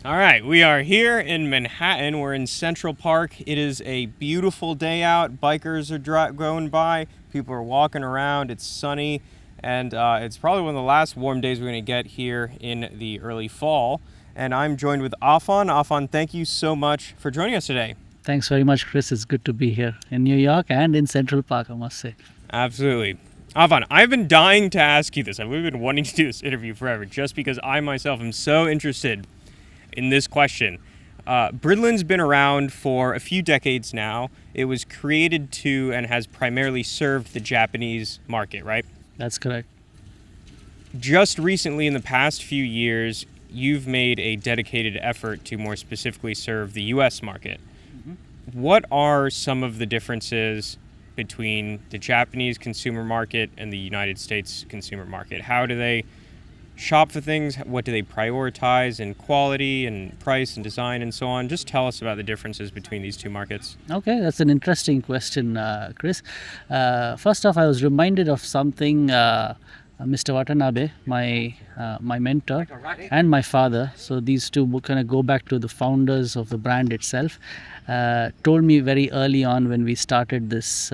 All right, we are here in Manhattan. We're in Central Park. It is a beautiful day out. Bikers are going by. People are walking around. It's sunny, and it's probably one of the last warm days we're going to get here in the early fall. And I'm joined with Affan. Affan, thank you so much for joining us today. Thanks very much, Chris. It's good to be here in New York and in Central Park, I must say. Absolutely. Affan, I've been dying to ask you this. I've been wanting to do this interview forever just because I myself am so interested in this question. Bridlen's been around for a few decades now. It was created to and has primarily served the Japanese market, right? That's correct. Just recently, in the past few years, you've made a dedicated effort to more specifically serve the U.S. market. What are some of the differences between the Japanese consumer market and the United States consumer market? How do they shop for things? What do they prioritize in quality and price and design and so on? Just tell us about the differences between these two markets. Okay, that's an interesting question, Chris. First off, I was reminded of something Mr. Watanabe, my mentor, and my father. So these two kind of go back to the founders of the brand itself. Told me very early on when we started this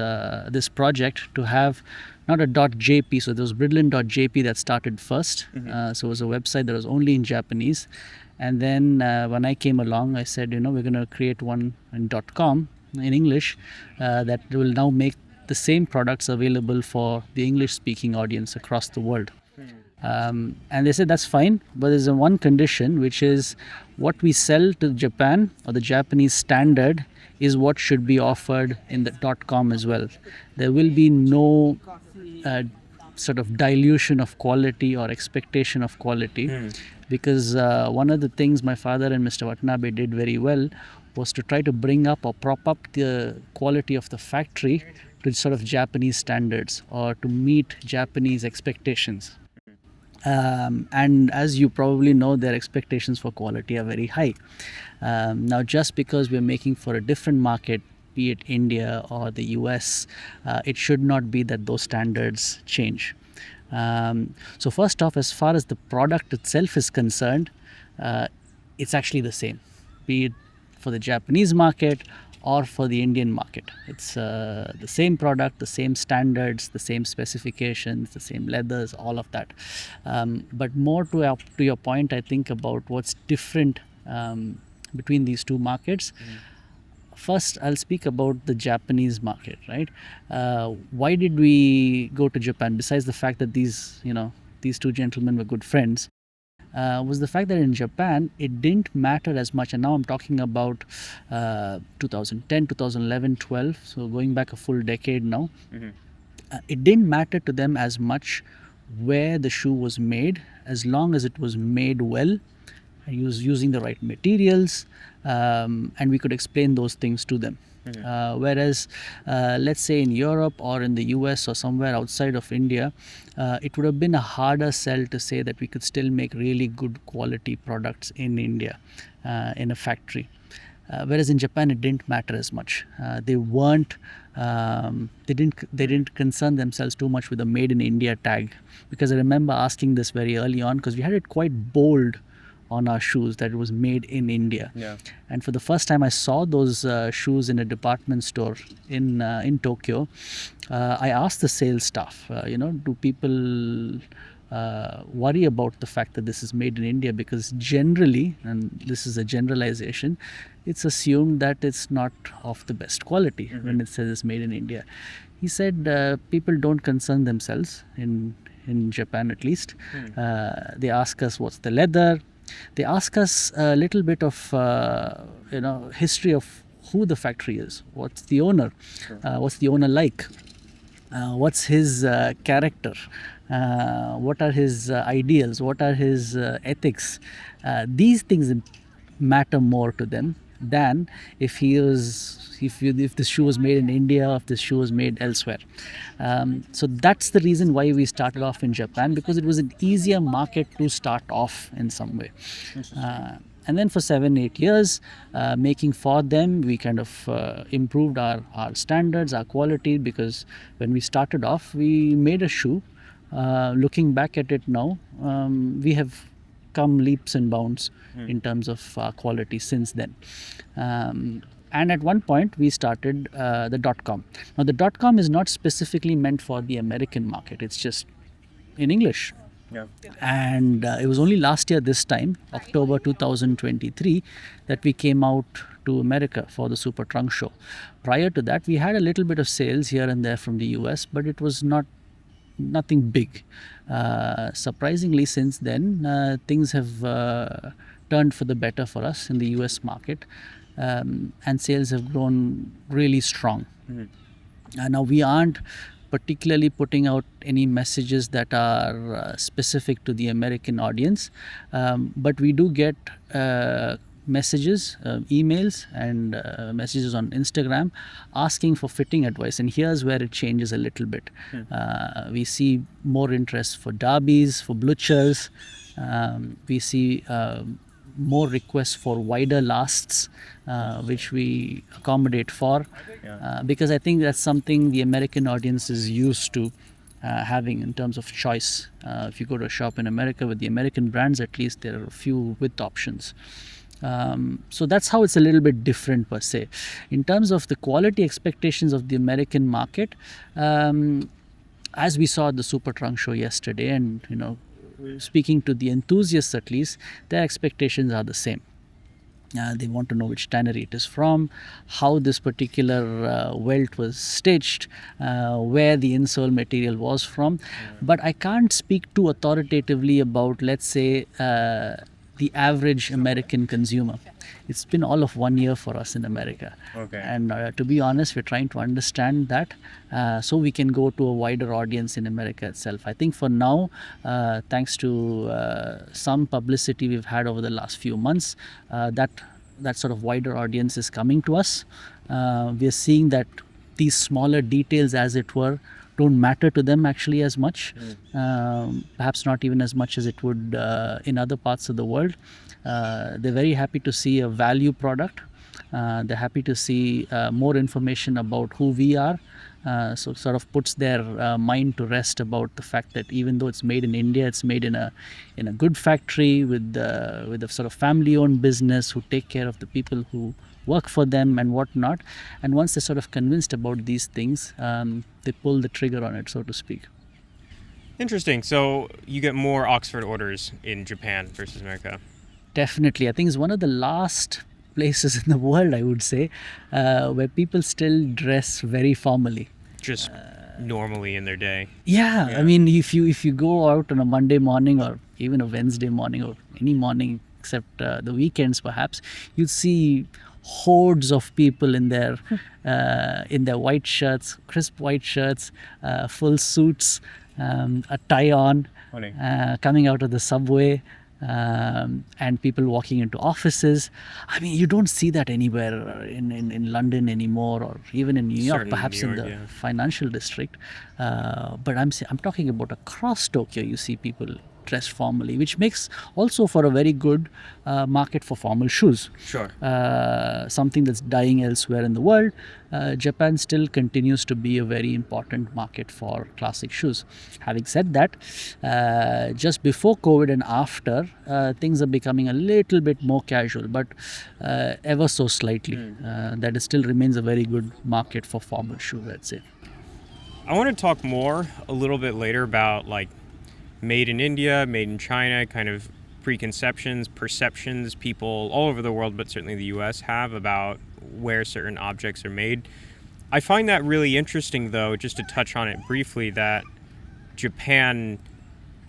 project to have not a .jp, so there was Bridlen.jp that started first. So it was a website that was only in Japanese. And then when I came along, I said, we're going to create one in .com in English that will now make the same products available for the English-speaking audience across the world. And they said that's fine, but there's a one condition, which is what we sell to Japan or the Japanese standard is what should be offered in the .com as well. There will be no sort of dilution of quality or expectation of quality, because one of the things my father and Mr. Watanabe did very well was to try to bring up or prop up the quality of the factory to sort of Japanese standards or to meet Japanese expectations. And as you probably know, their expectations for quality are very high. Now, just because we're making for a different market, be it India or the US, it should not be that those standards change. So first off, as far as the product itself is concerned, it's actually the same, be it for the Japanese market or for the Indian market. It's the same product, the same standards, the same specifications, the same leathers, all of that. But more to your point, I think, about what's different between these two markets. First, I'll speak about the Japanese market, right? Why did we go to Japan? Besides the fact that these two gentlemen were good friends, was the fact that in Japan, it didn't matter as much. And now I'm talking about 2010, 2011, 12, so going back a full decade now. It didn't matter to them as much where the shoe was made, as long as it was made well, using the right materials, and we could explain those things to them. Whereas, let's say in Europe or in the US or somewhere outside of India, it would have been a harder sell to say that we could still make really good quality products in India, in a factory. Whereas in Japan, it didn't matter as much. They didn't concern themselves too much with the Made in India tag, because I remember asking this very early on, because we had it quite bold on our shoes that it was made in India. And for the first time I saw those shoes in a department store in Tokyo, I asked the sales staff, do people worry about the fact that this is made in India? Because generally, and this is a generalization, it's assumed that it's not of the best quality when it says it's made in India. He said people don't concern themselves, in Japan at least. They ask us what's the leather. They ask us a little bit of history of who the factory is, what's the owner, what's the owner like, what's his character, what are his ideals, what are his ethics. These things matter more to them than if the shoe was made in India or if the shoe was made elsewhere. So that's the reason why we started off in Japan, because it was an easier market to start off in some way. And then for 7-8 years, making for them, we kind of improved our standards, our quality, because when we started off, we made a shoe. Looking back at it now, we have come leaps and bounds in terms of quality since then. And at one point, we started the .com. Now, the .com is not specifically meant for the American market. It's just in English. Yeah. And it was only last year this time, October 2023, that we came out to America for the Super Trunk Show. Prior to that, we had a little bit of sales here and there from the US, but it was nothing big. Surprisingly, since then, things have turned for the better for us in the US market, and sales have grown really strong. Now, we aren't particularly putting out any messages that are specific to the American audience, but we do get messages, emails, and messages on Instagram asking for fitting advice. And here's where it changes a little bit. We see more interest for derbies, for bluchers. We see more requests for wider lasts, which we accommodate for, because I think that's something the American audience is used to having in terms of choice. If you go to a shop in America with the American brands, at least there are a few width options. So that's how it's a little bit different per se. In terms of the quality expectations of the American market, as we saw at the Super Trunk Show yesterday, and speaking to the enthusiasts at least, their expectations are the same. They want to know which tannery it is from, how this particular welt was stitched, where the insole material was from. But I can't speak too authoritatively about, let's say, the average American consumer. It's been all of 1 year for us in America. Okay. And to be honest, we're trying to understand that so we can go to a wider audience in America itself. I think for now, thanks to some publicity we've had over the last few months, that sort of wider audience is coming to us. We're seeing that these smaller details, as it were, don't matter to them actually as much, perhaps not even as much as it would in other parts of the world. They're very happy to see a value product. They're happy to see more information about who we are. So it sort of puts their mind to rest about the fact that even though it's made in India, it's made in a good factory with a sort of family-owned business who take care of the people who work for them and whatnot. And once they're sort of convinced about these things, they pull the trigger on it, so to speak. Interesting. So you get more Oxford orders in Japan versus America. Definitely. I think it's one of the last places in the world, I would say, where people still dress very formally. Just normally in their day. Yeah. I mean, if you go out on a Monday morning or even a Wednesday morning or any morning except the weekends perhaps, you'll see hordes of people in their white shirts, crisp white shirts, full suits, a tie on, coming out of the subway, and people walking into offices. I mean, you don't see that anywhere in London anymore, or even in New York, perhaps in the financial district. But I'm talking about across Tokyo. You see people dressed formally, which makes also for a very good market for formal shoes. Sure. Something that's dying elsewhere in the world. Japan still continues to be a very important market for classic shoes. Having said that, just before COVID and after, things are becoming a little bit more casual, but ever so slightly. That it still remains a very good market for formal shoes, I'd say. I want to talk more a little bit later about like made in India, made in China, kind of preconceptions, perceptions people all over the world, but certainly the US, have about where certain objects are made. I find that really interesting, though, just to touch on it briefly, that Japan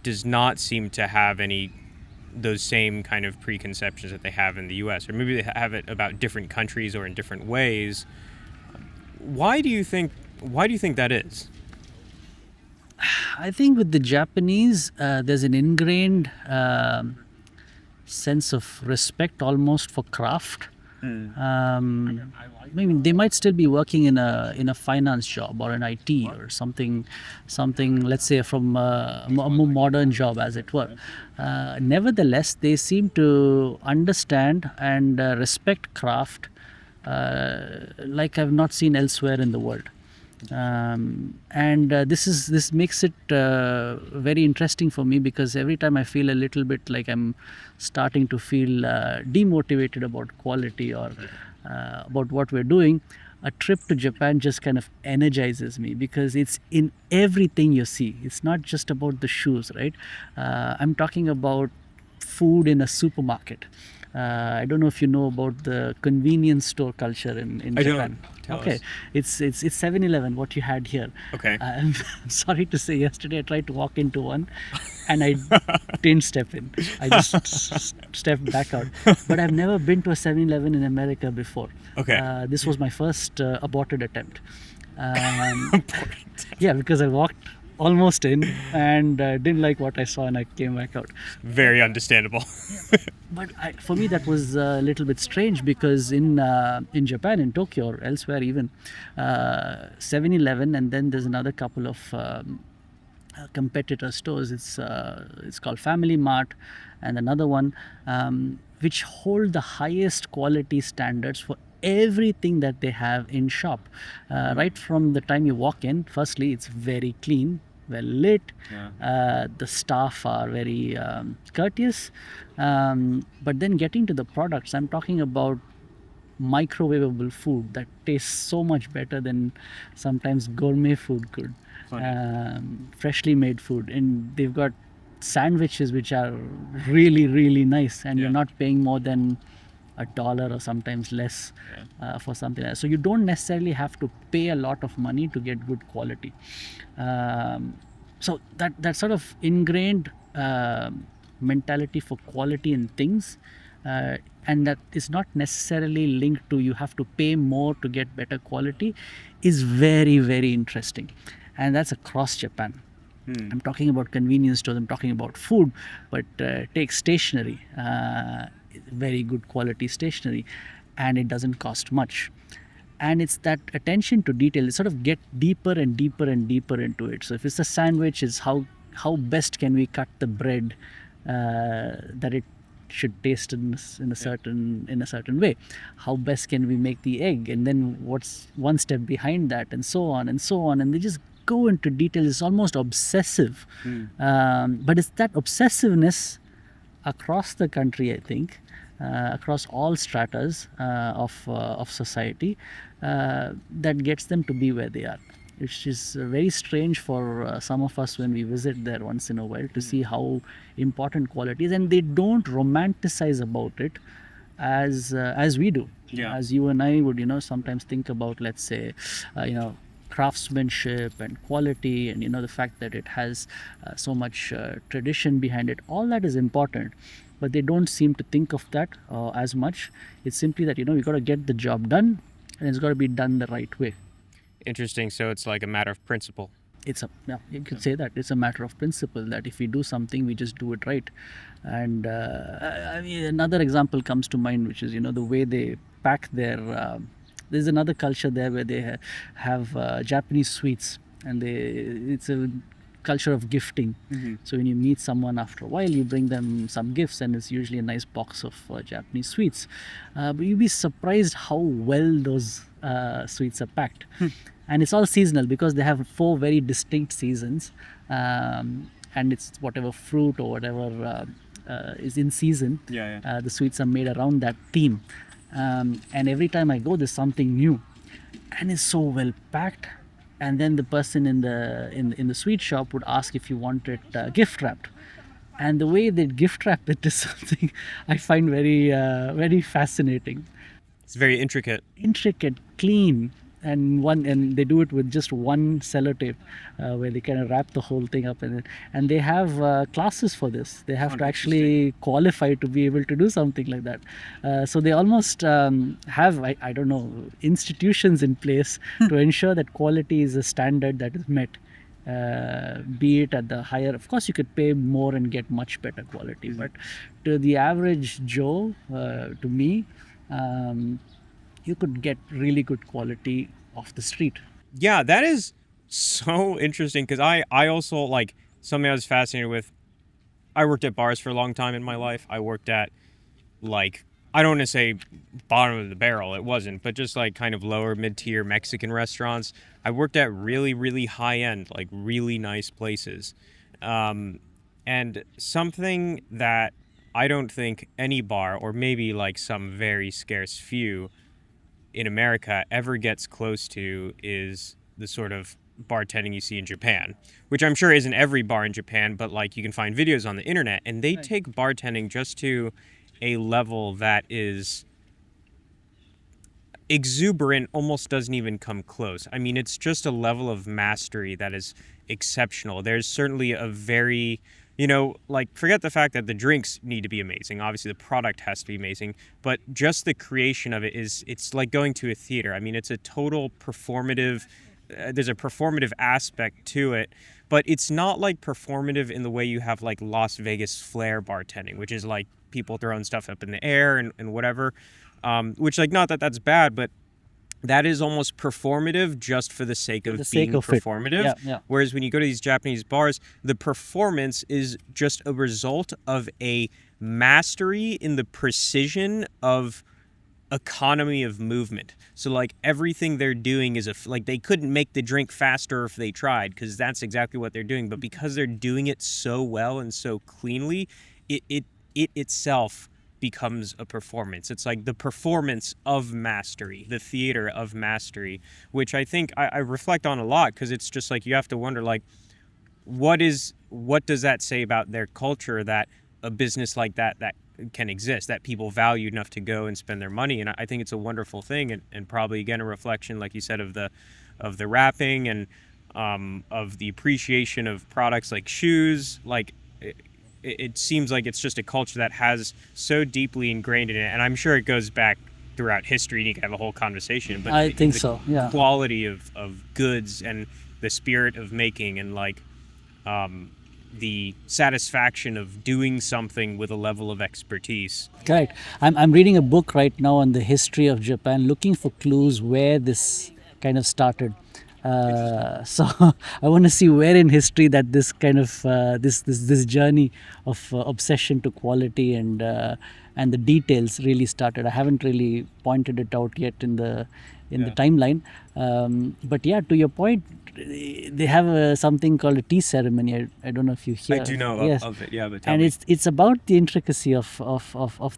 does not seem to have those same kind of preconceptions that they have in the US, or maybe they have it about different countries or in different ways. Why do you think that is? I think with the Japanese, there's an ingrained sense of respect almost for craft. I mean, they might still be working in a finance job or an IT or something. Let's say from a more modern job, as it were. Nevertheless, they seem to understand and respect craft like I've not seen elsewhere in the world. And this makes it very interesting for me, because every time I feel a little bit like I'm starting to feel demotivated about quality or about what we're doing, a trip to Japan just kind of energizes me, because it's in everything you see. It's not just about the shoes, right? I'm talking about food in a supermarket. I don't know if you know about the convenience store culture in I Japan. don't. Tell Okay, us. it's 7-Eleven, what you had here. Okay. I'm sorry to say, yesterday I tried to walk into one, and I didn't step in. I just stepped back out. But I've never been to a 7-Eleven in America before. Okay. This was my first aborted attempt. Yeah, because I walked almost in and didn't like what I saw, and I came back out. Very understandable. But for me, that was a little bit strange, because in Japan, in Tokyo or elsewhere even, 7-Eleven, and then there's another couple of competitor stores. It's called Family Mart, and another one, which hold the highest quality standards for everything that they have in shop. Right from the time you walk in, firstly, it's very clean, well lit. The staff are very courteous. But then getting to the products, I'm talking about microwavable food that tastes so much better than sometimes gourmet food could. Freshly made food, and they've got sandwiches which are really, really nice, and you're not paying more than $1 or sometimes less for something else. So you don't necessarily have to pay a lot of money to get good quality. So that sort of ingrained mentality for quality in things, and that is not necessarily linked to you have to pay more to get better quality, is very, very interesting. And that's across Japan. I'm talking about convenience stores, I'm talking about food, but take stationery, very good quality stationery, and it doesn't cost much. And it's that attention to detail. It sort of get deeper and deeper and deeper into it. So if it's a sandwich, is how best can we cut the bread that it should taste in a certain way. How best can we make the egg, and then what's one step behind that, and so on and so on. And they just go into detail. It's almost obsessive. But it's that obsessiveness across the country, I think, across all stratas of society, that gets them to be where they are, which is very strange for some of us when we visit there once in a while, to see how important quality is. And they don't romanticize about it as we do. As you and I would, sometimes think about, let's say, craftsmanship and quality, and the fact that it has so much tradition behind it. All that is important, but they don't seem to think of that as much. It's simply that you got to get the job done, and it's got to be done the right way. Interesting. So it's like a matter of principle. You could say that it's a matter of principle, that if we do something, we just do it right. And I mean, another example comes to mind, which is the way they pack their there's another culture there where they have Japanese sweets, and it's a culture of gifting. So when you meet someone, after a while, you bring them some gifts, and it's usually a nice box of Japanese sweets. But you'd be surprised how well those sweets are packed. And it's all seasonal, because they have 4 very distinct seasons, and it's whatever fruit or whatever is in season. The sweets are made around that theme. And every time I go, there's something new, and it's so well packed. And then the person in the sweet shop would ask if you want it gift wrapped, and the way they gift wrap it is something I find very very fascinating. It's very intricate. Clean, and they do it with just one sellotape, where they kind of wrap the whole thing up, and they have classes for this. They have to actually qualify to be able to do something like that. So they almost have, I don't know, institutions in place to ensure that quality is a standard that is met. Be it at the higher, of course you could pay more and get much better quality, but to the average Joe, to me, you could get really good quality off the street. Yeah, that is so interesting, because I also, like, something I was fascinated with. I worked at bars for a long time in my life. I worked at, like, I don't want to say bottom of the barrel, it wasn't, but just like kind of lower mid-tier Mexican restaurants. I worked at really, really high-end, like really nice places. Um, and something that I don't think any bar, or maybe like some very scarce few in America, ever gets close to is the sort of bartending you see in Japan, which I'm sure isn't every bar in Japan, but like you can find videos on the internet, and they take bartending just to a level that is exuberant, almost doesn't even come close. I mean, it's just a level of mastery that is exceptional. There's certainly a very, like, forget the fact that the drinks need to be amazing. Obviously, the product has to be amazing, but just the creation of it it's like going to a theater. I mean, it's a total performative, there's a performative aspect to it, but it's not like performative in the way you have like Las Vegas flair bartending, which is like people throwing stuff up in the air and whatever. Which, like, not that that's bad, but that is almost performative just for the sake of being performative. Yeah, yeah. Whereas when you go to these Japanese bars, the performance is just a result of a mastery in the precision of economy of movement. So like everything they're doing is like they couldn't make the drink faster if they tried, because that's exactly what they're doing. But because they're doing it so well and so cleanly, it itself becomes a performance. It's like the performance of mastery, the theater of mastery, which I think I reflect on a lot, because it's just like you have to wonder, like, what does that say about their culture, that a business like that can exist, that people value enough to go and spend their money. And I think it's a wonderful thing, and probably again a reflection, like you said, of the wrapping and of the appreciation of products like shoes. Like it seems like it's just a culture that has so deeply ingrained in it, and I'm sure it goes back throughout history, and you can have a whole conversation, but I think so, yeah. Quality of goods and the spirit of making, and like the satisfaction of doing something with a level of expertise. Correct. I'm reading a book right now on the history of Japan, looking for clues where this kind of started. So I want to see where in history that this kind of this journey of obsession to quality and the details really started. I haven't really pointed it out yet in the timeline, but yeah, to your point, they have something called a tea ceremony. I don't know if you hear. I do know yes. of it, yeah, but and it's about the intricacy of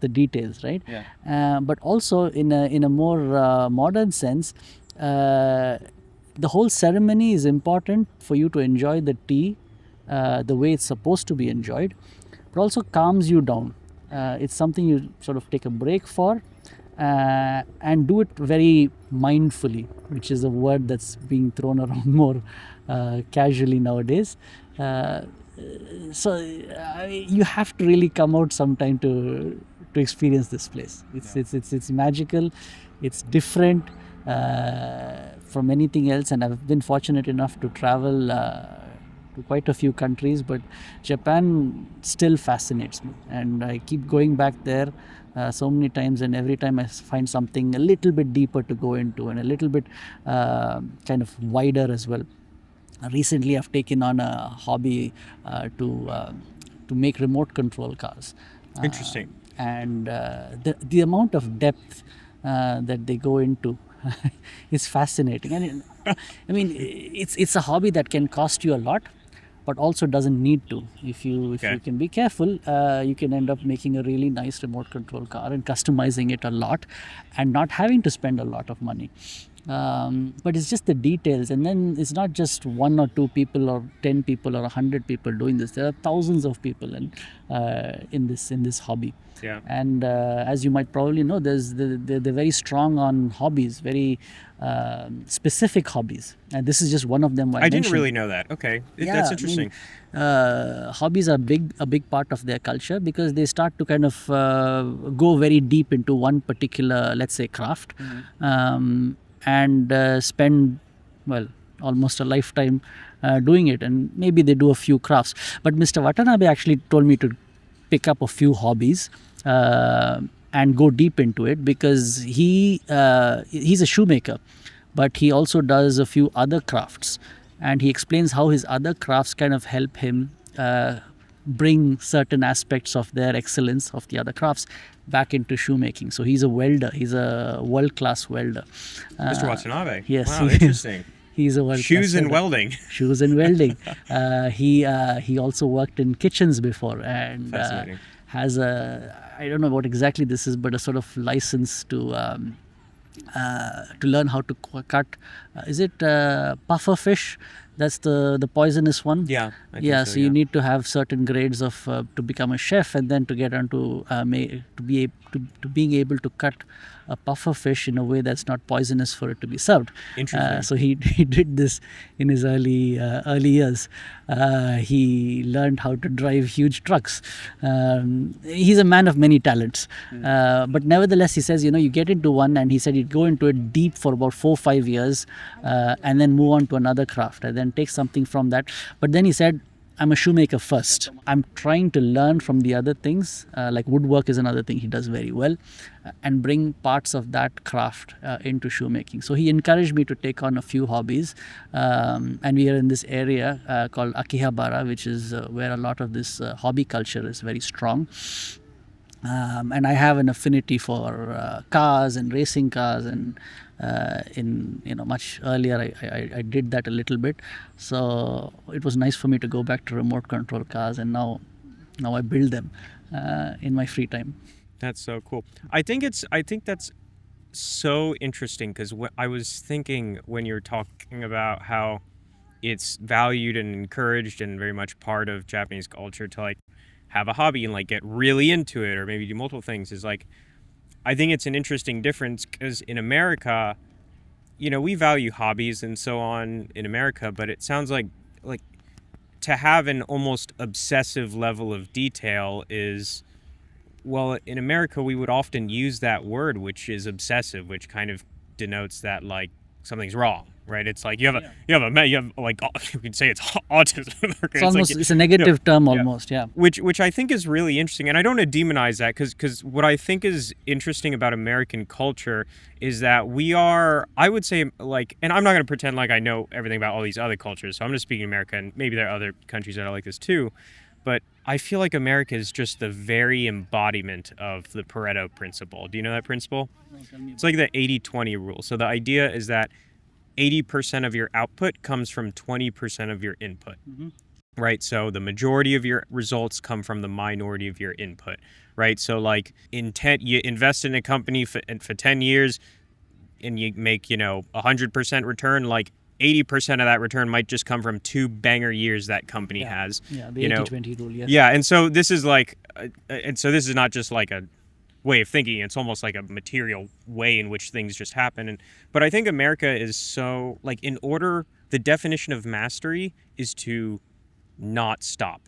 the details, right? Yeah. But also in a more modern sense. The whole ceremony is important for you to enjoy the tea the way it's supposed to be enjoyed, but also calms you down. It's something you sort of take a break for and do it very mindfully, which is a word that's being thrown around more casually nowadays. So you have to really come out sometime to experience this place. It's magical, it's different from anything else, and I've been fortunate enough to travel to quite a few countries, but Japan still fascinates me, and I keep going back there so many times, and every time I find something a little bit deeper to go into and a little bit kind of wider as well. Recently I've taken on a hobby to make remote control cars. Interesting. And the amount of depth that they go into is fascinating. And I mean, it's a hobby that can cost you a lot, but also doesn't need to. If you can be careful, you can end up making a really nice remote control car and customizing it a lot and not having to spend a lot of money. But it's just the details, and then it's not just one or two people or 10 people or 100 people doing this. There are thousands of people in this hobby. Yeah. And as you might probably know, they're very strong on hobbies, very specific hobbies, and this is just one of them. I didn't really know that. Okay, that's interesting. I mean, hobbies are a big part of their culture, because they start to kind of go very deep into one particular, let's say, craft. Mm-hmm. And spend, well, almost a lifetime doing it, and maybe they do a few crafts. But Mr. Watanabe actually told me to pick up a few hobbies and go deep into it, because he's a shoemaker, but he also does a few other crafts, and he explains how his other crafts kind of help him bring certain aspects of their excellence of the other crafts back into shoemaking. So he's a welder. He's a world-class welder. Mr. Watanabe. Yes, Wow, he is. interesting. He's a world-class Shoes and welder. welding. Shoes and welding. He also worked in kitchens before, and Fascinating. has a, I don't know what exactly this is, but a sort of license to learn how to cut. Is it puffer fish? That's the poisonous one. Yeah. I think Yeah. so, So you need to have certain grades of to become a chef, and then to get onto to being able to cut a puffer fish in a way that's not poisonous for it to be served. Interesting. So he did this in his early years. He learned how to drive huge trucks. He's a man of many talents, but nevertheless, he says, you get into one, and he said you'd go into it deep for about 4-5 years, and then move on to another craft, and then take something from that. But then he said, I'm a shoemaker first. I'm trying to learn from the other things, like woodwork is another thing he does very well, and bring parts of that craft into shoemaking. So he encouraged me to take on a few hobbies, and we are in this area called Akihabara, which is where a lot of this hobby culture is very strong. And I have an affinity for cars and racing cars, and much earlier I did that a little bit. So it was nice for me to go back to remote control cars, and now I build them in my free time. That's so cool. I think that's so interesting, because I was thinking when you're talking about how it's valued and encouraged and very much part of Japanese culture to like have a hobby and like get really into it, or maybe do multiple things, is like, I think it's an interesting difference, because in America, we value hobbies and so on in America, but it sounds like to have an almost obsessive level of detail is, well, in America we would often use that word, which is obsessive, which kind of denotes that like something's wrong, right? It's like you have like, you can say it's autism. It's a negative term almost, yeah. Which I think is really interesting, and I don't want to demonize that, because what I think is interesting about American culture is that we are, I would say, like, and I'm not going to pretend like I know everything about all these other cultures, so I'm just speaking America, and maybe there are other countries that are like this too, but I feel like America is just the very embodiment of the Pareto principle. Do you know that principle? It's like the 80-20 rule. So the idea is that 80% of your output comes from 20% of your input, right? So the majority of your results come from the minority of your input, right? So like you invest in a company for 10 years and you make, 100% return, like 80% of that return might just come from 2 banger years that company has. Yeah, the 80-20 rule, yes. Yeah, and so this is like, this is not just like a way of thinking, it's almost like a material way in which things just happen. But I think America is so, like, the definition of mastery is to not stop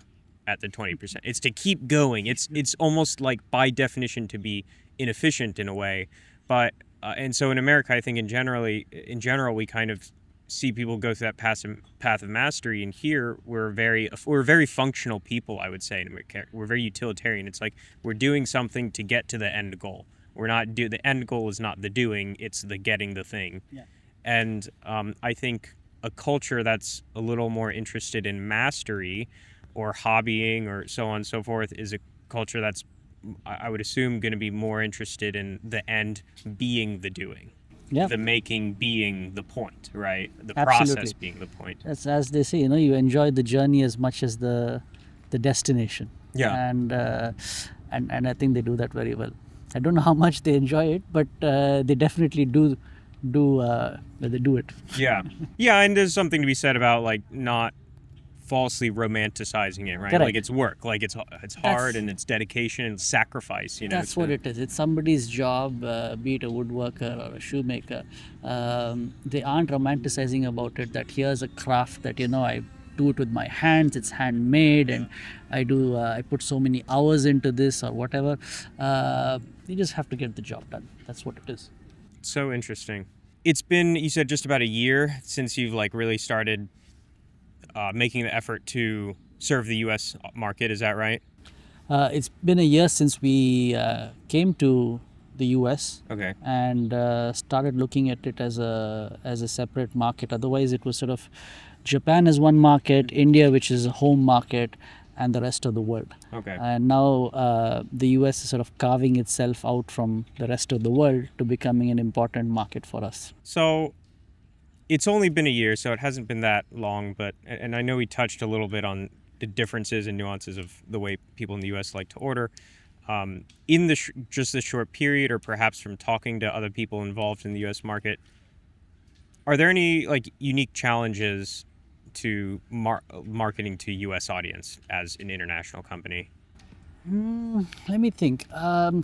at the 20%. It's to keep going. It's almost like by definition to be inefficient in a way. But and so in America, I think in general we kind of see people go through that path of mastery, and here we're very functional people, I would say. In America, we're very utilitarian. It's like we're doing something to get to the end goal. The end goal is not the doing; it's the getting the thing. Yeah. And I think a culture that's a little more interested in mastery, or hobbying, or so on and so forth, is a culture that's, I would assume, going to be more interested in the end being the doing. Yeah. The making being the point, right? The Absolutely. Process being the point. That's, as they say, you enjoy the journey as much as the destination. Yeah. And I think they do that very well. I don't know how much they enjoy it, but they definitely do it. Yeah. Yeah, and there's something to be said about like not falsely romanticizing it, right? Correct. Like it's work, like it's hard, and it's dedication and sacrifice, That's what it is. It's somebody's job, be it a woodworker or a shoemaker. They aren't romanticizing about it, that here's a craft that I do it with my hands, it's handmade, and I put so many hours into this or whatever. You just have to get the job done. That's what it is. So interesting. It's been, you said, just about a year since you've like really started making the effort to serve the U.S. market. Is that right? It's been a year since we came to the U.S. Okay. And started looking at it as a separate market. Otherwise, it was sort of Japan as one market, India, which is a home market, and the rest of the world. Okay. And now the US is sort of carving itself out from the rest of the world to becoming an important market for us. So it's only been a year, so it hasn't been that long, but, and I know we touched a little bit on the differences and nuances of the way people in the US like to order. In the just this short period, or perhaps from talking to other people involved in the US market, are there any like unique challenges to marketing to US audience as an international company? Let me think.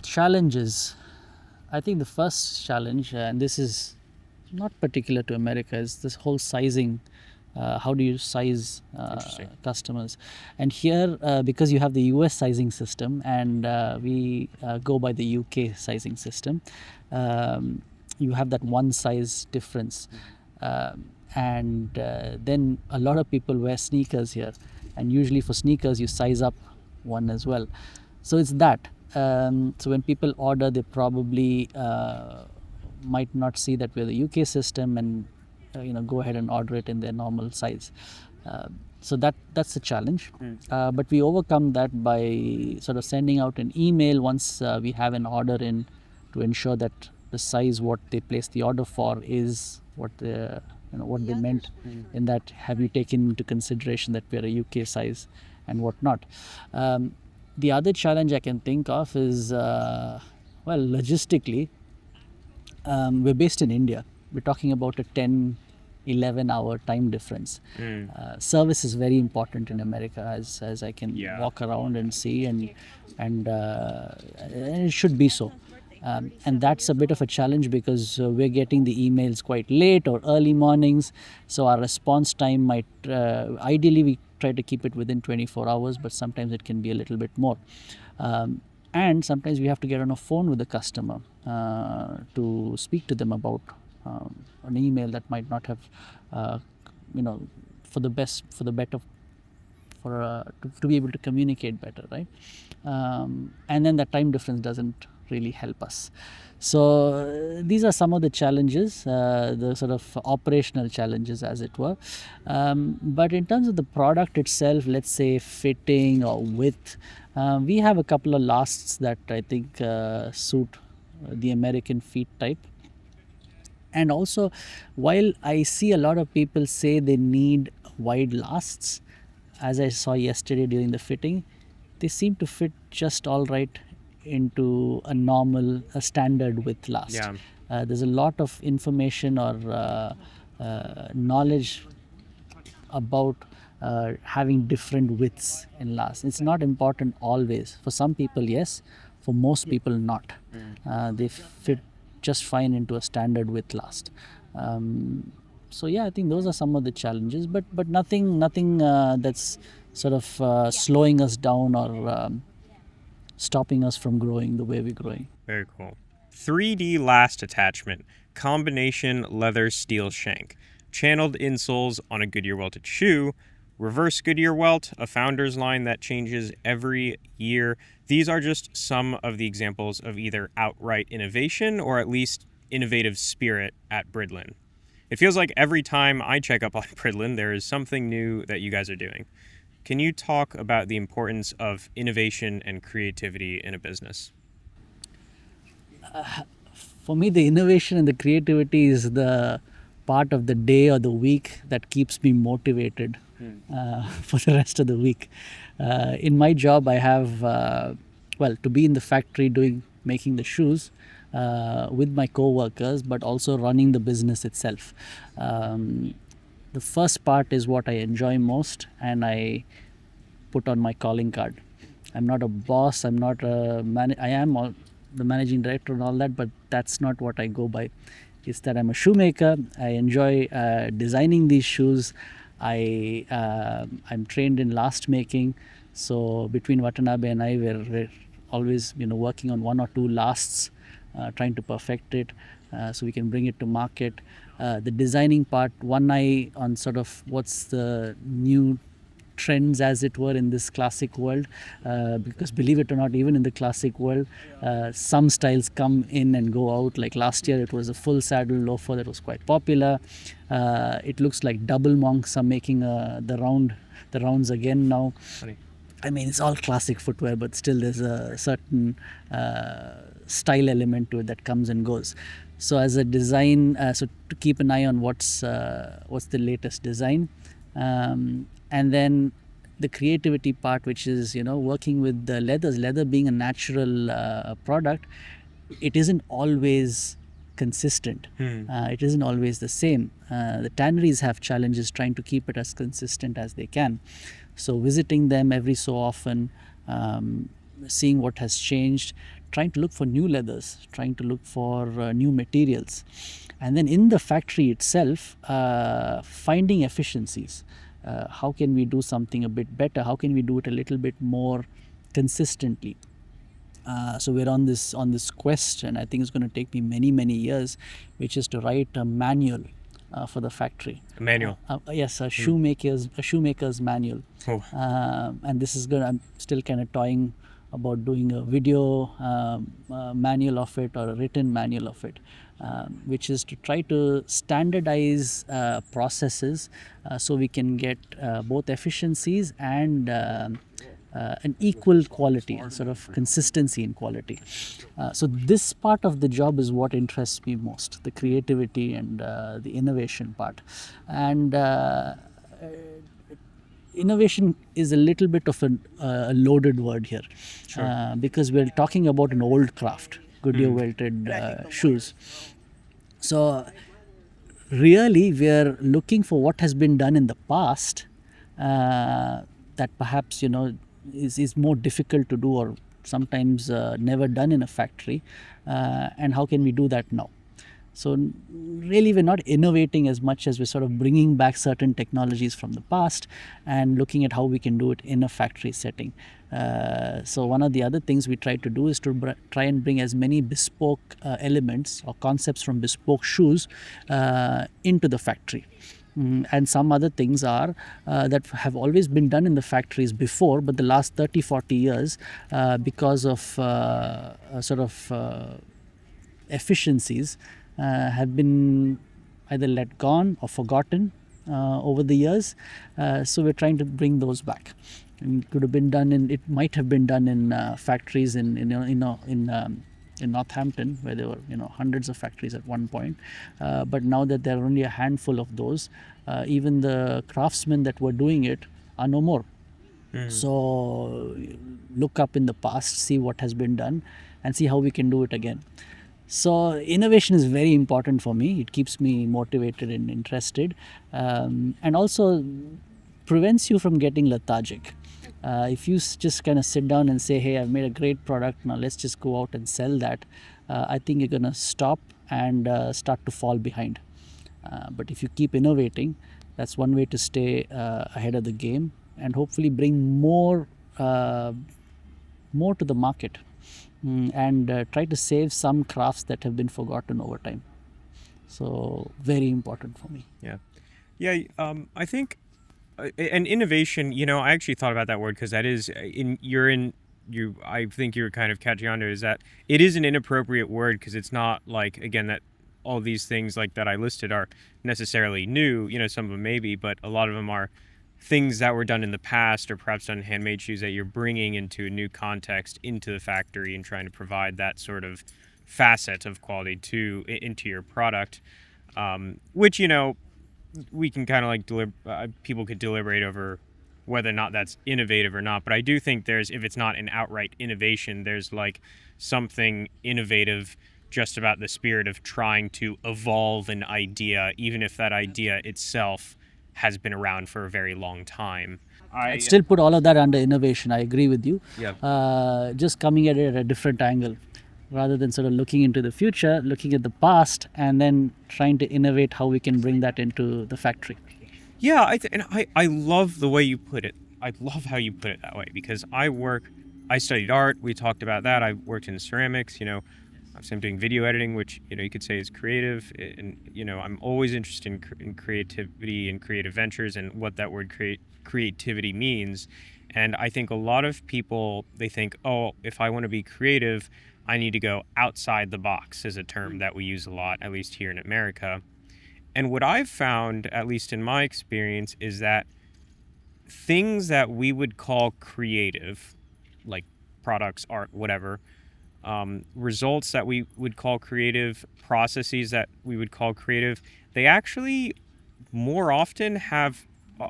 Challenges. I think the first challenge, and this is not particular to America, is this whole sizing. How do you size Interesting. customers? And here, because you have the US sizing system and we go by the UK sizing system, you have that one size difference. And then a lot of people wear sneakers here, and usually for sneakers you size up one as well. So it's that. So when people order, they probably might not see that we're the UK system and go ahead and order it in their normal size. So that's a challenge. But we overcome that by sort of sending out an email once we have an order in, to ensure that the size what they place the order for is what they meant. In that, have you taken into consideration that we're a UK size and whatnot. The other challenge I can think of is logistically, we're based in India. We're talking about a 10-11 hour time difference. Service is very important in America, as I can walk around and see, and it should be so. And that's a bit of a challenge because we're getting the emails quite late or early mornings, so our response time might ideally we try to keep it within 24 hours, but sometimes it can be a little bit more. And sometimes we have to get on a phone with the customer to speak to them about an email that might not have, to be able to communicate better, right? And then the time difference doesn't really help us. So these are some of the challenges, the sort of operational challenges, as it were. But in terms of the product itself, let's say fitting or width, we have a couple of lasts that I think suit the American feet type. And also, while I see a lot of people say they need wide lasts, as I saw yesterday during the fitting, they seem to fit just all right into a standard width last. There's a lot of information or knowledge about having different widths in last. It's not important always. For some people, yes. For most people, not. They fit just fine into a standard width last. So yeah, I think those are some of the challenges, but nothing that's sort of slowing us down or stopping us from growing the way we're growing. Very cool. 3D last attachment, combination leather steel shank, channeled insoles on a Goodyear welted shoe, reverse Goodyear welt, a founder's line that changes every year. These are just some of the examples of either outright innovation or at least innovative spirit at Bridlen. It feels like every time I check up on Bridlen, there is something new that you guys are doing. Can you talk about the importance of innovation and creativity in a business? For me, the innovation and the creativity is the part of the day or the week that keeps me motivated for the rest of the week. In my job, I have, to be in the factory making the shoes with my co-workers, but also running the business itself. The first part is what I enjoy most, and I put on my calling card. I'm not a boss, I'm not I am the managing director and all that, but that's not what I go by. It's that I'm a shoemaker. I enjoy designing these shoes. I'm trained in last making, so between Watanabe and I, we're always working on one or two lasts, trying to perfect it so we can bring it to market. The designing part, one eye on sort of what's the new trends, as it were, in this classic world, because believe it or not, even in the classic world, some styles come in and go out. Like last year it was a full saddle loafer that was quite popular. It looks like double monks are making the rounds again now. Funny. I mean, it's all classic footwear, but still there's a certain style element to it that comes and goes. So as a design, so to keep an eye on what's the latest design, and then the creativity part, which is working with the leathers. Leather being a natural product, it isn't always consistent. It isn't always the same. The tanneries have challenges trying to keep it as consistent as they can. So visiting them every so often, seeing what has changed, trying to look for new leathers, trying to look for new materials, and then in the factory itself, finding efficiencies. How can we do something a bit better? How can we do it a little bit more consistently? So we're on this quest, and I think it's going to take me many years, which is to write a manual for the factory. A manual. Yes, a shoemaker's manual. Oh. And this is good. I'm still kind of toying about doing a video manual of it, or a written manual of it, which is to try to standardize processes so we can get both efficiencies and an equal quality, sort of consistency in quality. So this part of the job is what interests me most, the creativity and the innovation part. And innovation is a little bit of a loaded word here. Sure. Because we're talking about an old craft, Goodyear welted shoes. So really we're looking for what has been done in the past that perhaps is more difficult to do, or sometimes never done in a factory, and how can we do that now? So really we're not innovating as much as we're sort of bringing back certain technologies from the past and looking at how we can do it in a factory setting. So one of the other things we try to do is to try and bring as many bespoke elements or concepts from bespoke shoes into the factory. And some other things are that have always been done in the factories before, but the last 30-40 years, because of sort of efficiencies, have been either let gone or forgotten over the years. So we're trying to bring those back. And it might have been done in factories in Northampton, where there were hundreds of factories at one point, but now that there are only a handful of those, even the craftsmen that were doing it are no more. So look up in the past, see what has been done, and see how we can do it again. So innovation is very important for me. It keeps me motivated and interested, and also prevents you from getting lethargic. If you just kind of sit down and say, hey, I've made a great product, now let's just go out and sell that, I think you're going to stop and start to fall behind. But if you keep innovating, that's one way to stay ahead of the game and hopefully bring more to the market, and try to save some crafts that have been forgotten over time. So very important for me. Yeah. I think and innovation, I actually thought about that word because that is I think you're kind of catching on to is that it is an inappropriate word because it's not like, again, that all these things like that I listed are necessarily new. Some of them maybe, but a lot of them are things that were done in the past or perhaps done handmade shoes that you're bringing into a new context into the factory and trying to provide that sort of facet of quality into your product, which we can kind of like people could deliberate over whether or not that's innovative or not. But I do think if it's not an outright innovation, there's like something innovative just about the spirit of trying to evolve an idea, even if that idea itself has been around for a very long time. I'd still put all of that under innovation. I agree with you. Yeah. Just coming at it at a different angle, rather than sort of looking into the future, looking at the past, and then trying to innovate how we can bring that into the factory. Yeah, I love the way you put it. I love how you put it that way because I studied art. We talked about that. I worked in ceramics. I'm doing video editing, which you could say is creative, and I'm always interested in creativity and creative ventures and what that word creativity means. And I think a lot of people, they think, oh, if I want to be creative, I need to go outside the box, is a term that we use a lot, at least here in America. And what I've found, at least in my experience, is that things that we would call creative, like products, art, whatever, results that we would call creative, processes that we would call creative, they actually more often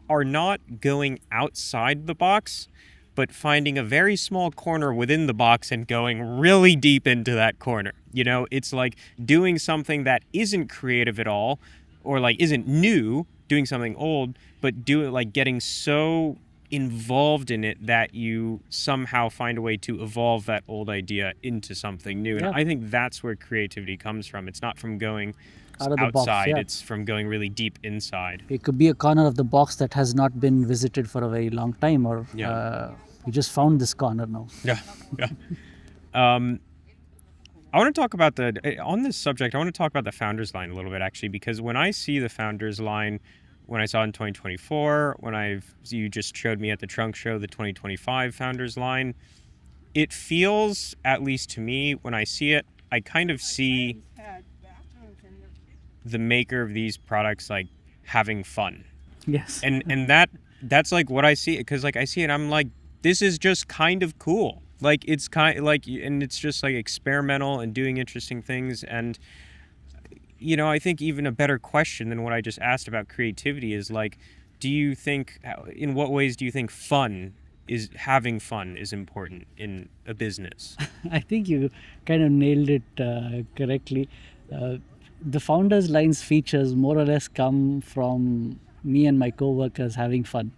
are not going outside the box, but finding a very small corner within the box and going really deep into that corner. You know, it's like doing something that isn't creative at all, or like isn't new, doing something old, but getting so involved in it that you somehow find a way to evolve that old idea into something new. And Yeah. I think that's where creativity comes from. It's not from going Out of the box, outside, yeah. it's from going really deep inside. It could be a corner of the box that has not been visited for a very long time, or you just found this corner now. Yeah, yeah. I want to talk about on this subject, I want to talk about the Founders Line a little bit, actually, because when I see the Founders Line, when I saw it in 2024, you just showed me at the Trunk Show, the 2025 Founders Line, it feels, at least to me, when I see it, I kind of see the maker of these products like having fun. Yes. And that's like what I see, because like I see it, I'm like, this is just kind of cool. Like it's kind of like, and it's just like experimental and doing interesting things. And you know, I think even a better question than what I just asked about creativity is like, in what ways do you think having fun is important in a business? I think you kind of nailed it correctly. The founders lines features more or less come from me and my co-workers having fun,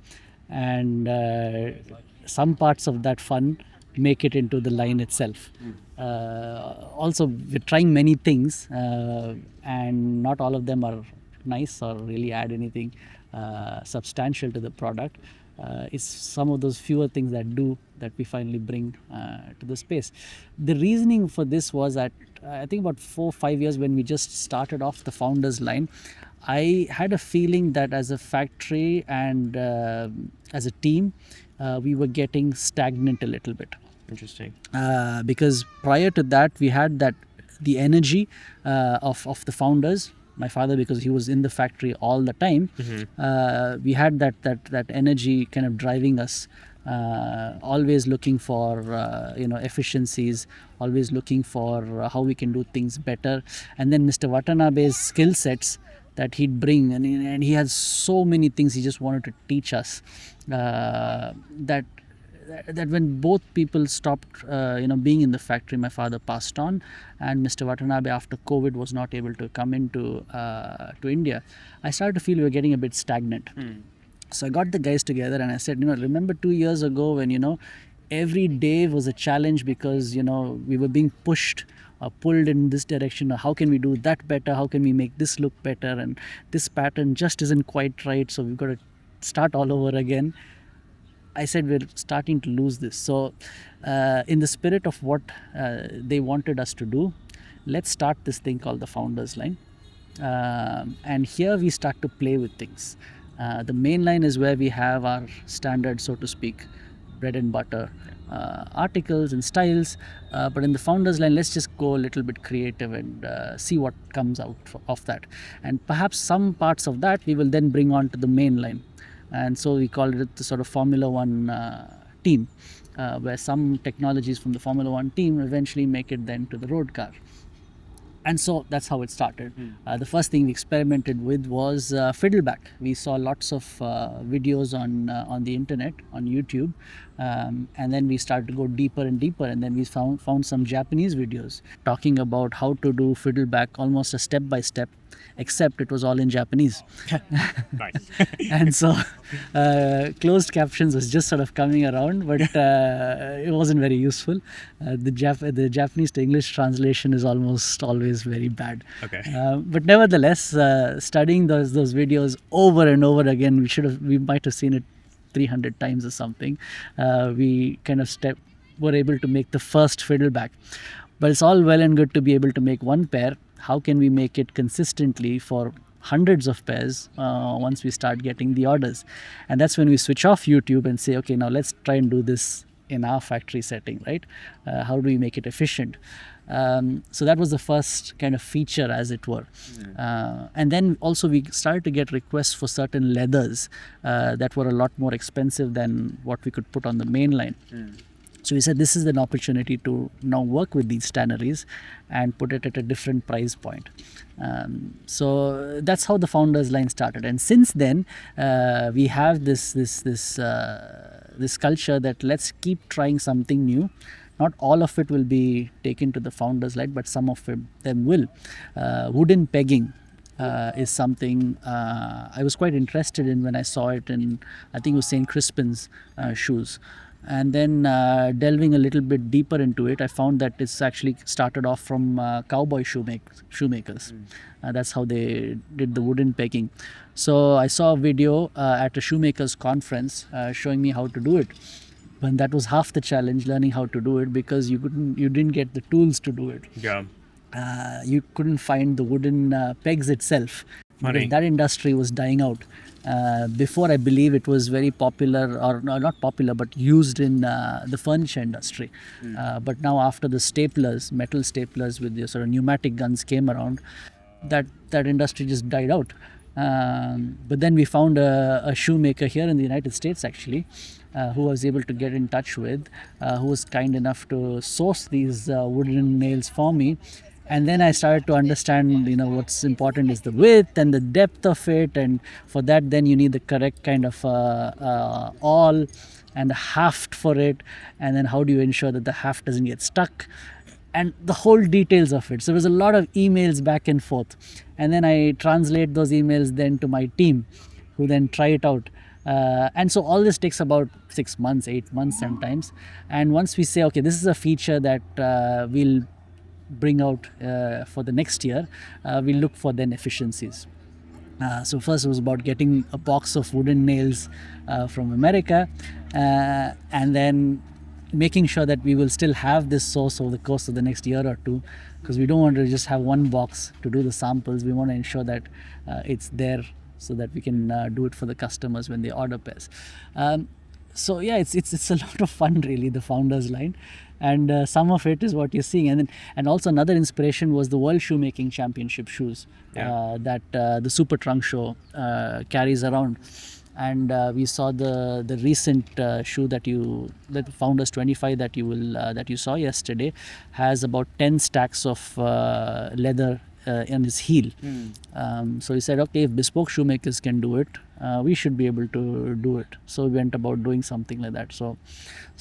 and some parts of that fun make it into the line itself. Also, we're trying many things, and not all of them are nice or really add anything substantial to the product. It's some of those fewer things that we finally bring to the space. The reasoning for this was that I think about 4 or 5 years when we just started off the founders line, I had a feeling that as a factory and as a team, we were getting stagnant a little bit. Interesting. Because prior to that, we had the energy of the founders. My father, because he was in the factory all the time, we had that energy kind of driving us, always looking for efficiencies, always looking for how we can do things better. And then Mr. Watanabe's skill sets that he'd bring, and he had so many things he just wanted to teach us, that when both people stopped being in the factory, my father passed on, and Mr. Watanabe, after COVID, was not able to come into to India. I started to feel we were getting a bit stagnant. So I got the guys together and I said, remember 2 years ago when every day was a challenge because we were being pushed or pulled in this direction, or how can we do that better, how can we make this look better, and this pattern just isn't quite right, so we've got to start all over again. I said we're starting to lose this. So in the spirit of what they wanted us to do, let's start this thing called the Founders Line. And here we start to play with things. The main line is where we have our standard, so to speak, bread and butter articles and styles. But in the Founders Line, let's just go a little bit creative and see what comes out of that. And perhaps some parts of that we will then bring on to the main line. And so we called it the sort of Formula One team, where some technologies from the Formula One team eventually make it then to the road car. And so that's how it started. The first thing we experimented with was fiddleback. We saw lots of videos on the internet, on YouTube, and then we started to go deeper and deeper, and then we found some Japanese videos talking about how to do fiddleback, almost a step by step, except it was all in Japanese. Nice. And so closed captions was just sort of coming around, but it wasn't very useful. The Japanese to English translation is almost always very bad. Okay. But nevertheless, studying those videos over and over again, we might have seen it 300 times or something. We kind of were able to make the first fiddleback. But it's all well and good to be able to make one pair. How can we make it consistently for hundreds of pairs once we start getting the orders? And that's when we switch off YouTube and say, okay, now let's try and do this in our factory setting, right? How do we make it efficient? So that was the first kind of feature, as it were. And then also we started to get requests for certain leathers that were a lot more expensive than what we could put on the main line. So we said this is an opportunity to now work with these tanneries and put it at a different price point. So that's how the founders line started. And since then, we have this culture that let's keep trying something new. Not all of it will be taken to the founders line, but some of them will. Wooden pegging is something I was quite interested in when I saw it in, I think it was St. Crispin's shoes. And then delving a little bit deeper into it, I found that it's actually started off from cowboy shoemakers. That's how they did the wooden pegging. So I saw a video at a shoemakers conference showing me how to do it. But that was half the challenge, learning how to do it, because you didn't get the tools to do it. Yeah. You couldn't find the wooden pegs itself. Funny. That industry was dying out. Before, I believe it was very popular, or no, not popular, but used in the furniture industry. But now, after the staplers, metal staplers with the sort of pneumatic guns came around, that industry just died out. But then we found a shoemaker here in the United States, actually, who was able to get in touch with, who was kind enough to source these wooden nails for me. And then I started to understand, what's important is the width and the depth of it. And for that, then you need the correct kind of awl and the haft for it. And then how do you ensure that the haft doesn't get stuck? And the whole details of it. So there was a lot of emails back and forth. And then I translate those emails then to my team, who then try it out. And so all this takes about 6 months, 8 months sometimes. And once we say, okay, this is a feature that we'll bring out for the next year, we look for then efficiencies. So first it was about getting a box of wooden nails from America, and then making sure that we will still have this source over the course of the next year or two, because we don't want to just have one box to do the samples. We want to ensure that it's there so that we can do it for the customers when they order pairs. So yeah, it's a lot of fun, really, the founders line. And some of it is what you're seeing. And also another inspiration was the World Shoemaking Championship shoes that the Super Trunk Show carries around. And we saw the recent shoe that Founders 25 that you saw yesterday has about 10 stacks of leather in his heel. So he said, okay, if bespoke shoemakers can do it, we should be able to do it. So we went about doing something like that. So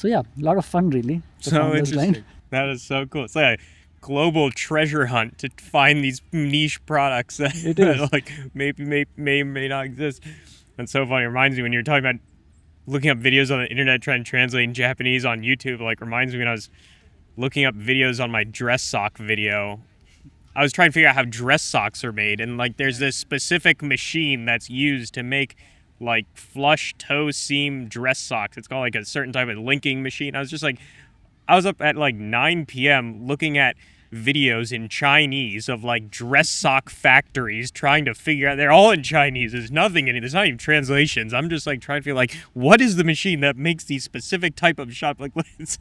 yeah, a lot of fun, really. So interesting. That is so cool. It's like a global treasure hunt to find these niche products that like may not exist. And so funny. It reminds me when you were talking about looking up videos on the internet, trying to translate in Japanese on YouTube. Like, reminds me when I was looking up videos on my dress sock video. I was trying to figure out how dress socks are made, and like there's this specific machine that's used to make like flush toe seam dress socks. It's called like a certain type of linking machine. I was up at like 9 p.m. looking at videos in Chinese of like dress sock factories, trying to figure out, they're all in Chinese. There's nothing in it. There's not even translations. I'm just like trying to feel like, what is the machine that makes these specific type of shop? Like, it's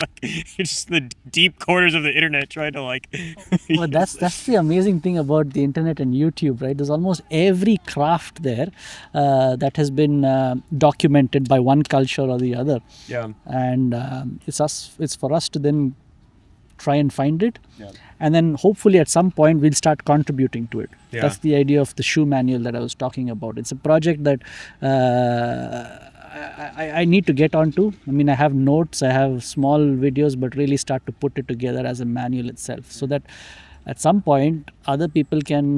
just the deep corners of the internet trying to like. Well, that's the amazing thing about the internet and YouTube, right? There's almost every craft there that has been documented by one culture or the other. Yeah. And it's for us to then try and find it. Yeah. And then hopefully at some point we'll start contributing to it. Yeah. That's the idea of the shoe manual that I was talking about. It's a project that I need to get onto. I mean, I have notes, I have small videos, but really start to put it together as a manual itself, so that at some point other people can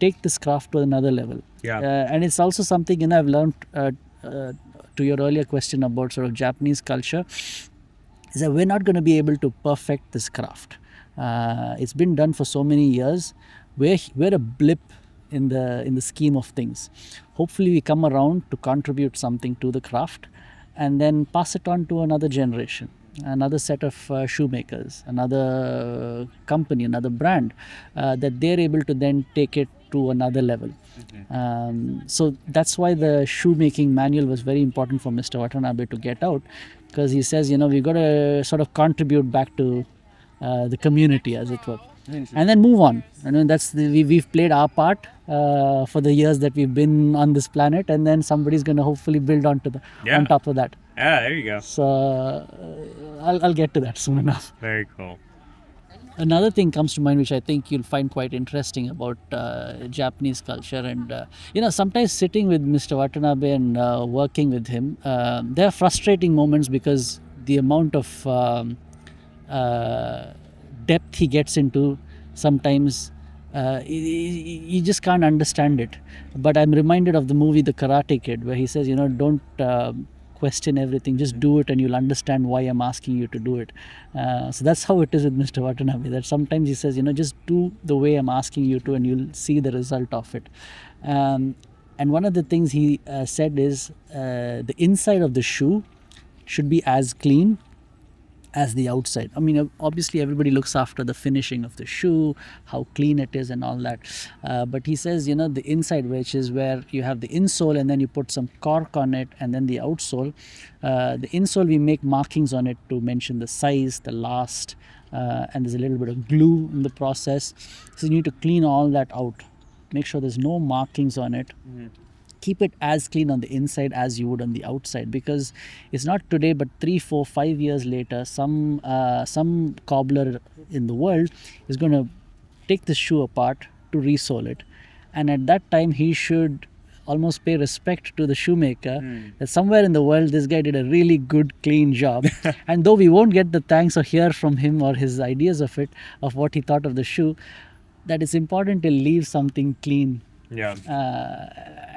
take this craft to another level. Yeah. And it's also something, I've learned to your earlier question about sort of Japanese culture, is that we're not going to be able to perfect this craft. It's been done for so many years. We're a blip in the scheme of things. Hopefully we come around to contribute something to the craft and then pass it on to another generation, another set of shoemakers, another company, another brand, that they're able to then take it to another level. Mm-hmm. So that's why the shoemaking manual was very important for Mr. Watanabe to get out, because he says, we've got to sort of contribute back to the community, as it were, and then move on. That's we've played our part for the years that we've been on this planet, and then somebody's going to hopefully build on top of that. Yeah, there you go. So I'll get to that soon enough. Very cool. Another thing comes to mind, which I think you'll find quite interesting about Japanese culture, and sometimes sitting with Mr. Watanabe and working with him, there are frustrating moments because the amount of depth he gets into sometimes. You just can't understand it. But I'm reminded of the movie The Karate Kid, where he says, don't question everything, just do it and you'll understand why I'm asking you to do it. So that's how it is with Mr. Watanabe, that sometimes he says, just do the way I'm asking you to and you'll see the result of it. And one of the things he said is the inside of the shoe should be as clean as the outside. I mean, obviously everybody looks after the finishing of the shoe, how clean it is and all that. But he says, the inside, which is where you have the insole and then you put some cork on it, and then the outsole. The insole, we make markings on it to mention the size, the last, and there's a little bit of glue in the process. So you need to clean all that out. Make sure there's no markings on it. Mm-hmm. Keep it as clean on the inside as you would on the outside, because it's not today but 3, 4, 5 years later some cobbler in the world is going to take the shoe apart to resole it, and at that time he should almost pay respect to the shoemaker that somewhere in the world this guy did a really good clean job. And though we won't get the thanks or hear from him or his ideas of what he thought of the shoe, that it's important to leave something clean. Yeah.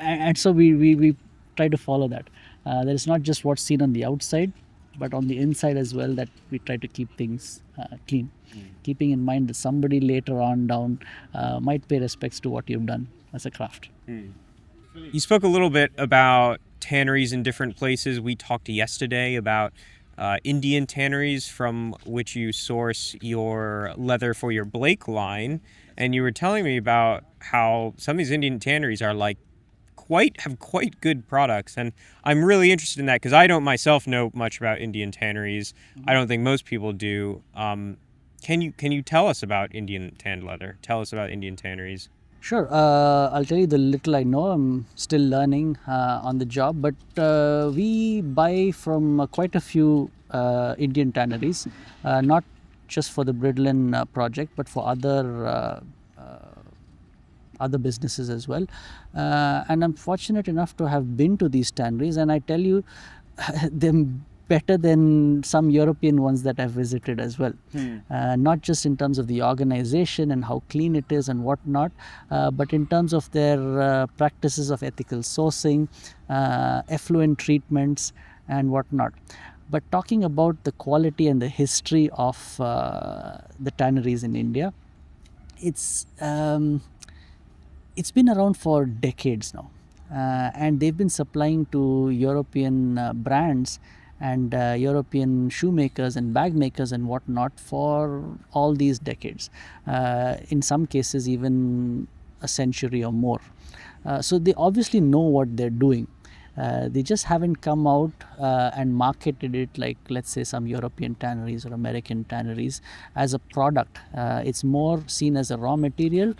And so we try to follow that. There is not just what's seen on the outside, but on the inside as well, that we try to keep things clean, keeping in mind that somebody later on down might pay respects to what you've done as a craft. You spoke a little bit about tanneries in different places. We talked yesterday about Indian tanneries from which you source your leather for your Blake line. And you were telling me about how some of these Indian tanneries are have quite good products, and I'm really interested in that because I don't myself know much about Indian tanneries. I don't think most people do. Can you tell us about Indian tanned leather? Tell us about Indian tanneries. Sure. I'll tell you the little I know. I'm still learning on the job, but we buy from quite a few Indian tanneries, not just for the Bridlen project, but for other businesses as well. And I'm fortunate enough to have been to these tanneries, and I tell you, they're better than some European ones that I've visited as well. Not just in terms of the organization and how clean it is and whatnot, but in terms of their practices of ethical sourcing, effluent treatments and whatnot. But talking about the quality and the history of the tanneries in India, it's been around for decades now, and they've been supplying to European brands and European shoemakers and bag makers and whatnot for all these decades, in some cases even a century or more. So they obviously know what they're doing. They just haven't come out and marketed it like, let's say, some European tanneries or American tanneries as a product. It's more seen as a raw material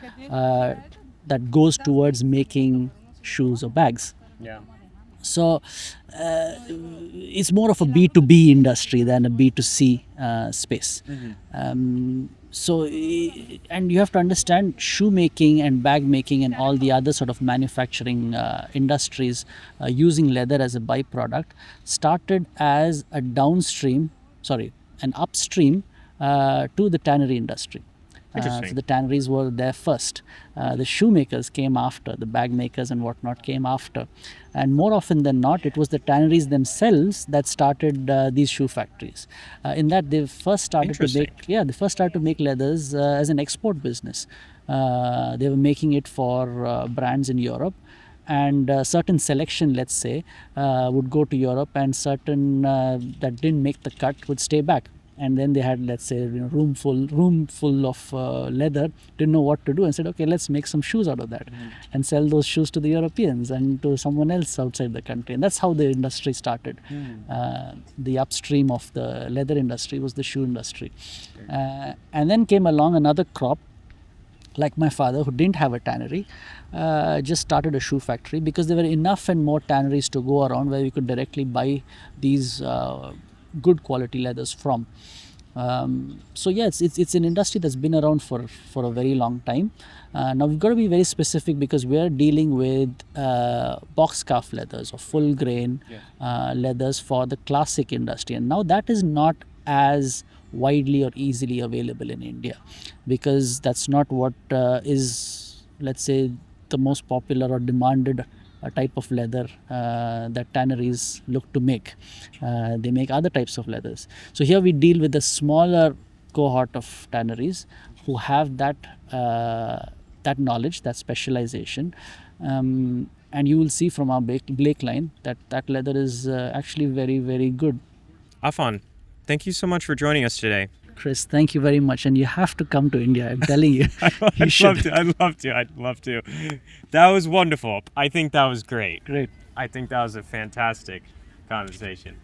that goes towards making shoes or bags. Yeah. So it's more of a B2B industry than a B2C space. And you have to understand, shoemaking and bag making and all the other sort of manufacturing industries using leather as a byproduct started as an upstream to the tannery industry. So the tanneries were there first. The shoemakers came after, the bag makers and whatnot came after. And more often than not, it was the tanneries themselves that started these shoe factories. In that, they first started to make leathers as an export business. They were making it for brands in Europe. And certain selection, let's say, would go to Europe, and certain that didn't make the cut would stay back. and then they had, let's say, room full of leather, didn't know what to do, and said, okay, let's make some shoes out of that and sell those shoes to the Europeans and to someone else outside the country. And that's how the industry started. The upstream of the leather industry was the shoe industry. And then came along another crop, like my father, who didn't have a tannery, just started a shoe factory, because there were enough and more tanneries to go around where we could directly buy these good quality leathers from. So yeah, it's an industry that's been around for a very long time. Now we've got to be very specific, because we're dealing with box calf leathers or full grain leathers for the classic industry, and now that is not as widely or easily available in India, because that's not what is, let's say, the most popular or demanded type of leather that tanneries look to make. They make other types of leathers. So here we deal with a smaller cohort of tanneries who have that knowledge, that specialization, and you will see from our Blake line that leather is actually very, very good. Affan, thank you so much for joining us today. Chris, thank you very much, and you have to come to India. I'm telling you, you should. I'd love to. That was wonderful. I think that was great. Great. I think that was a fantastic conversation.